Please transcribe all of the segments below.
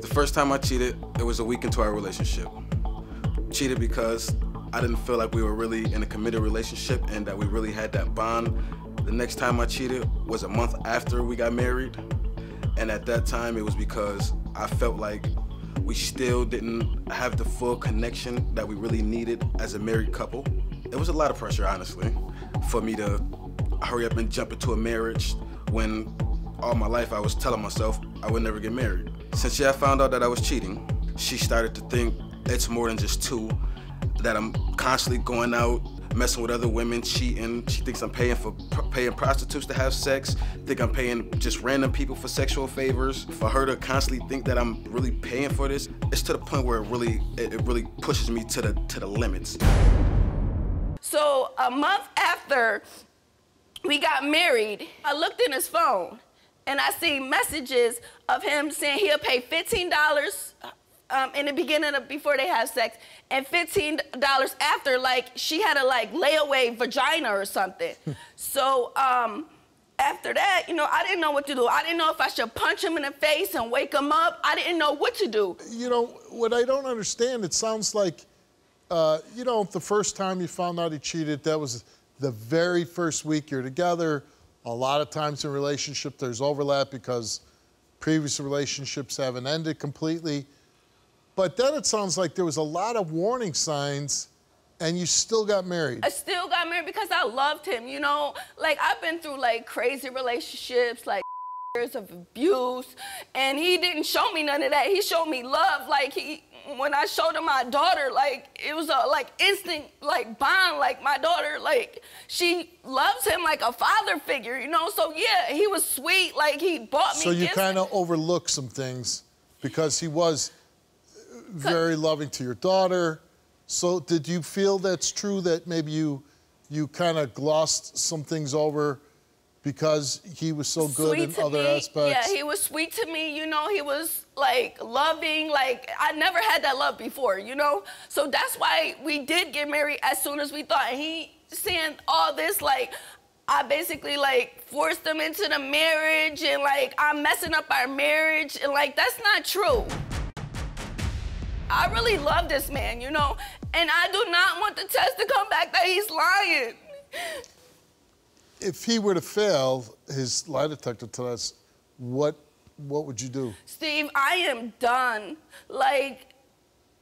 The first time I cheated, it was a week into our relationship. Cheated because I didn't feel like we were really in a committed relationship and that we really had that bond. The next time I cheated was a month after we got married. And at that time, it was because I felt like we still didn't have the full connection that we really needed as a married couple. It was a lot of pressure, honestly, for me to hurry up and jump into a marriage when all my life I was telling myself I would never get married. Since she had found out that I was cheating, she started to think it's more than just two, that I'm constantly going out, messing with other women, cheating. She thinks I'm paying prostitutes to have sex, think I'm paying just random people for sexual favors. For her to constantly think that I'm really paying for this, it's to the point where it really pushes me to the limits. So a month after we got married, I looked in his phone and I see messages of him saying he'll pay $15 in the beginning of before they have sex, and $15 after, like she had a layaway vagina or something. So after that, you know, I didn't know what to do. I didn't know if I should punch him in the face and wake him up. I didn't know what to do. You know, what I don't understand, it sounds like, you know, the first time you found out he cheated, that was the very first week you're together. A lot of times in a relationship, there's overlap because previous relationships haven't ended completely. But then it sounds like there was a lot of warning signs and you still got married. I still got married because I loved him, you know? Like, I've been through, like, crazy relationships, like, years of abuse, and he didn't show me none of that. He showed me love. Like, when I showed him my daughter, like, it was a, like, instant, like, bond. Like, my daughter, like, she loves him like a father figure, you know? So, yeah, he was sweet. Like, he bought me So you gifts. kind of overlooked some things because he was very loving to your daughter. So did you feel that's true, that maybe you kind of glossed some things over because he was so good in other aspects? Yeah, he was sweet to me, you know, he was like loving, like I never had that love before, you know? So that's why we did get married as soon as we thought. And he saying all this, like, I basically like forced him into the marriage and like I'm messing up our marriage, and like that's not true. I really love this man, you know? And I do not want the test to come back that he's lying. If he were to fail his lie detector test, what would you do? Steve, I am done. Like,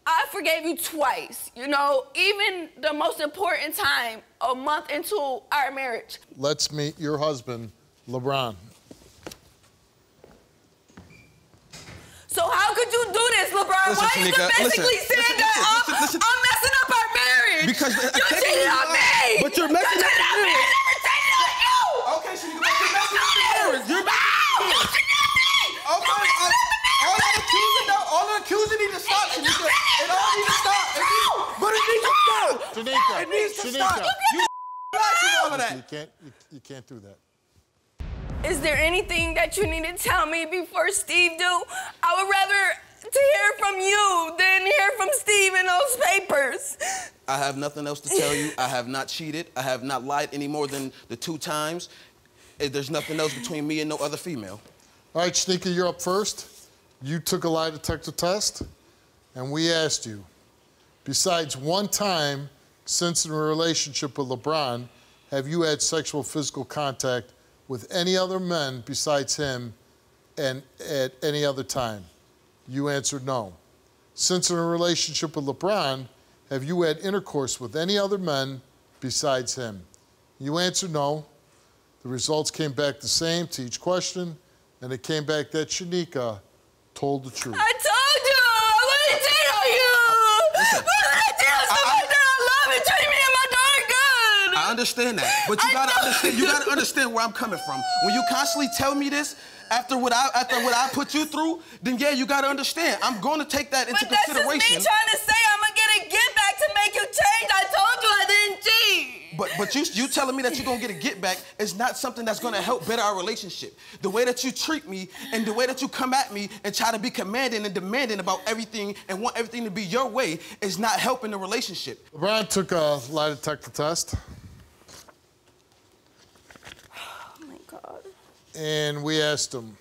I forgave you twice, you know? Even the most important time, a month into our marriage. Let's meet your husband, Lebron. So how could you do this, LeBron? Listen, Why are you basically saying that I'm messing up our marriage? Because you cheated on me! But you're messing up the marriage. I never cheated on you! Okay, so you're messing up the marriage. You're messing up the marriage. Okay, all the accusing need to stop. It all needs to stop. But it needs to stop. Shaniqua, it needs to stop. You all of that. You can't do that. Is there anything that you need to tell me before Steve do? I would rather to hear from you than hear from Steve in those papers. I have nothing else to tell you. I have not cheated. I have not lied any more than the 2 times. There's nothing else between me and no other female. All right, Shaniqua, you're up first. You took a lie detector test, and we asked you, besides one time since in a relationship with LeBron, have you had sexual physical contact with any other men besides him and at any other time? You answered no. Since in a relationship with LeBron, have you had intercourse with any other men besides him? You answered no. The results came back the same to each question, and it came back that Shaniqua told the truth. I told you! I wouldn't cheat on you! Why would I cheat on somebody that I love and treat me and my daughter good? I understand that, but you gotta understand where I'm coming from. When you constantly tell me this, after what I put you through, then yeah, you gotta understand. I'm gonna take that into consideration. But that's just me trying to say I'm gonna get a get back to make you change. I told you I didn't cheat. But you telling me that you're gonna get a get back is not something that's gonna help better our relationship. The way that you treat me and the way that you come at me and try to be commanding and demanding about everything and want everything to be your way is not helping the relationship. LeBron took a lie detector test. Oh my God. And we asked him,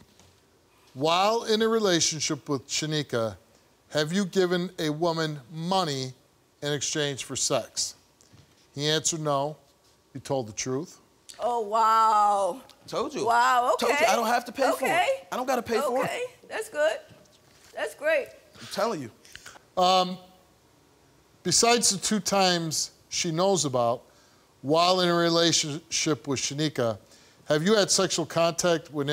while in a relationship with Shaniqua, have you given a woman money in exchange for sex? He answered no. He told the truth. Oh, wow. Told you. Wow, okay. Told you I don't have to pay for it. I don't got to pay for it. Okay, that's good. That's great. I'm telling you. Besides the 2 times she knows about, while in a relationship with Shaniqua, have you had sexual contact with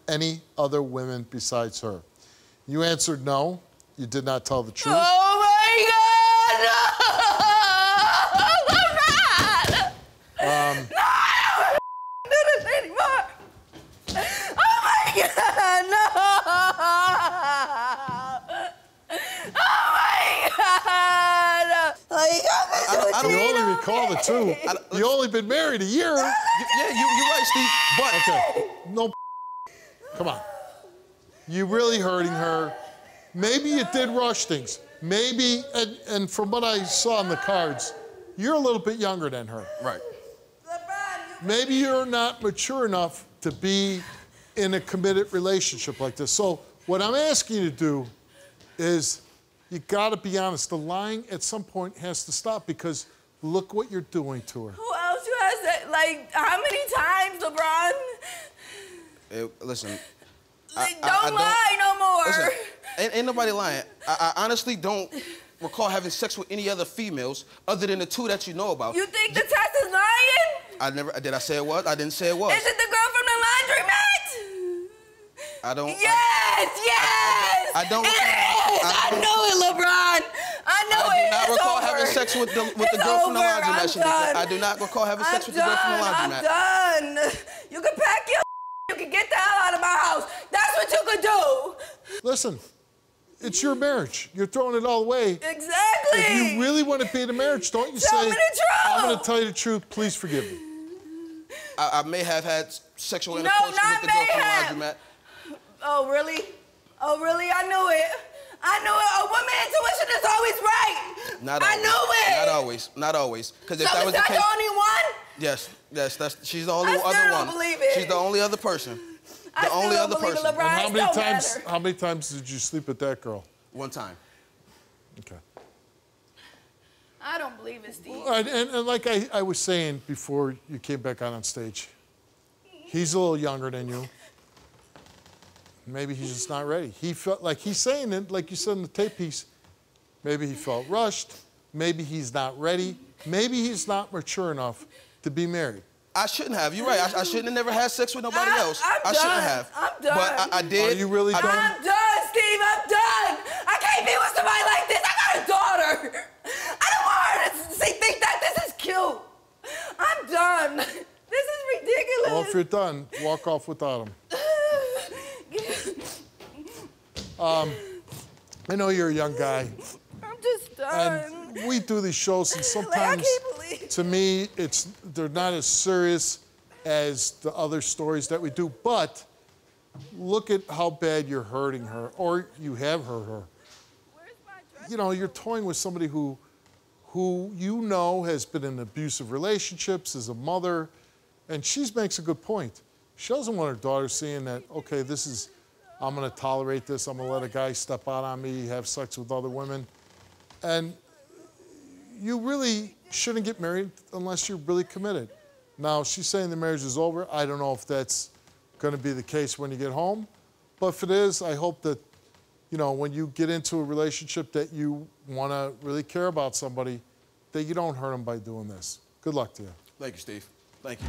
any other women besides her? You answered no. You did not tell the truth. Oh, my God! No! No, I don't do this anymore. Oh, my God, no! Oh, my God! You only recall the 2. You only been married a year. Yeah, you're right, Steve. But okay, no. Come on. You really hurting her. Maybe you did rush things. Maybe, and from what I saw in the cards, you're a little bit younger than her. Right. Maybe you're not mature enough to be in a committed relationship like this. So what I'm asking you to do is you gotta be honest. The lying at some point has to stop because look what you're doing to her. Who else you has that? Like, how many times, LeBron? Listen. Don't lie no more. Listen, ain't nobody lying. I honestly don't recall having sex with any other females other than the 2 that you know about. You think the test is lying? Did I say it was? I didn't say it was. Is it the girl from the laundromat? I don't. Yes, yes! I don't. It is! I know it, LeBron! I know it! I do not recall having sex with the girl from the laundromat, Shaniqua. I do not recall having sex with the girl from the laundromat. I'm done. You can pack your you can get the hell out of my house. That's what you could do. Listen, it's your marriage. You're throwing it all away. Exactly. If you really want to be in a marriage, don't you Tell say, me the truth. I'm going to tell you the truth, please forgive me. I may have had sexual intercourse with the girl from the laundromat. Oh, really? Oh, really? I knew it. I knew it. A woman's intuition is always right. Not always. I knew it. Not always. Not always. Because if So that was is the that case, the only one? yes, she's the only I still other don't one. believe it. She's the only other person. I still only don't other believe it, person. LeBron. And It don't matter. how many times did you sleep with that girl? 1 time. Okay. I don't believe it, Steve. And like I was saying before you came back on stage, he's a little younger than you. Maybe he's just not ready. He felt like he's saying it, like you said in the tape piece, maybe he felt rushed. Maybe he's not ready. Maybe he's not mature enough to be married. I shouldn't have. You're right. I shouldn't have never had sex with nobody else. I'm shouldn't done. have. I'm done. But I did. Are you really done? I'm done, Steve. I'm done. I can't be with somebody like this. I got a daughter. I don't want her to think that this is cute. I'm done. This is ridiculous. Well, if you're done, walk off without him. I know you're a young guy. I'm just done. And we do these shows, and sometimes, can't believe. to me, they're not as serious as the other stories that we do. But look at how bad you're hurting her, or you have hurt her. Where's my dress? You know, you're toying with somebody who you know has been in abusive relationships, is a mother, and she makes a good point. She doesn't want her daughter seeing that, okay, I'm gonna tolerate this, I'm gonna let a guy step out on me, have sex with other women. And you really shouldn't get married unless you're really committed. Now, she's saying the marriage is over. I don't know if that's gonna be the case when you get home, but if it is, I hope that, you know, when you get into a relationship that you wanna really care about somebody, that you don't hurt them by doing this. Good luck to you. Thank you, Steve. Thank you.